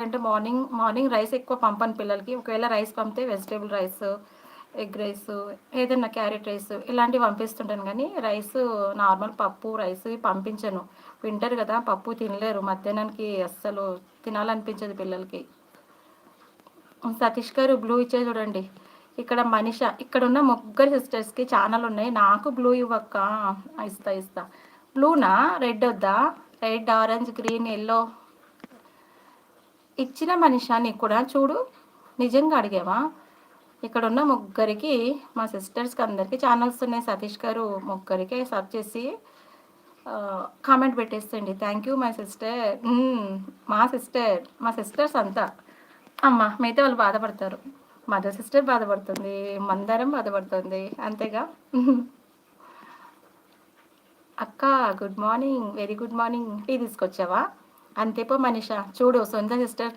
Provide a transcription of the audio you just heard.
అంటే morning rice ఎక్కువ పంపను పిల్లలకి. ఒకవేళ రైస్ పంపితే వెజిటబుల్ రైస్, ఎగ్ రైస్, ఏదన్నా క్యారెట్ రైస్ ఇలాంటివి పంపిస్తుంటాను గానీ, నార్మల్ పప్పు, రైస్ పంపించను. వింటర్ గదా! పప్పు తినలేరు. మధ్యాహ్నానికి అస్సలు తినాలనిపించదు పిల్లలకి. సతీష్ గారు బ్లూ ఇచ్చే చూడండి. ఇక్కడ మనీషా ఇక్కడున్న ముగ్గురు సిస్టర్స్‌కి ఛానెలున్నాయి. నాకు బ్లూ ఇవ్వక్క. ఇస్తా. బ్లూనా? రెడ్ ఒద్దా? రెడ్, ఆరెంజ్, గ్రీన్, యెల్లో ఇచ్చిన మనీషా నీకు కూడా చూడు. నిజంగా అడిగావా? ఇక్కడున్న ముగ్గురికి మా సిస్టర్స్‌కి అందరికి ఛానెల్స్ ఉన్నాయి. సతీష్ గారు ముగ్గురికి సబ్ చేసి కామెంట్ పెట్టేసేయండి. Thank you my sister. మా సిస్టర్స్ అంతా. అమ్మ మిగతా వాళ్ళు బాధపడతారు. మదర్ సిస్టర్ బాధపడుతుంది. మందారం బాధపడుతుంది. అంతేగా. అక్క good morning. Very good morning. Tea తీసుకొచ్చావా? అంతే పో మనీషా. చూడు సొంత సిస్టర్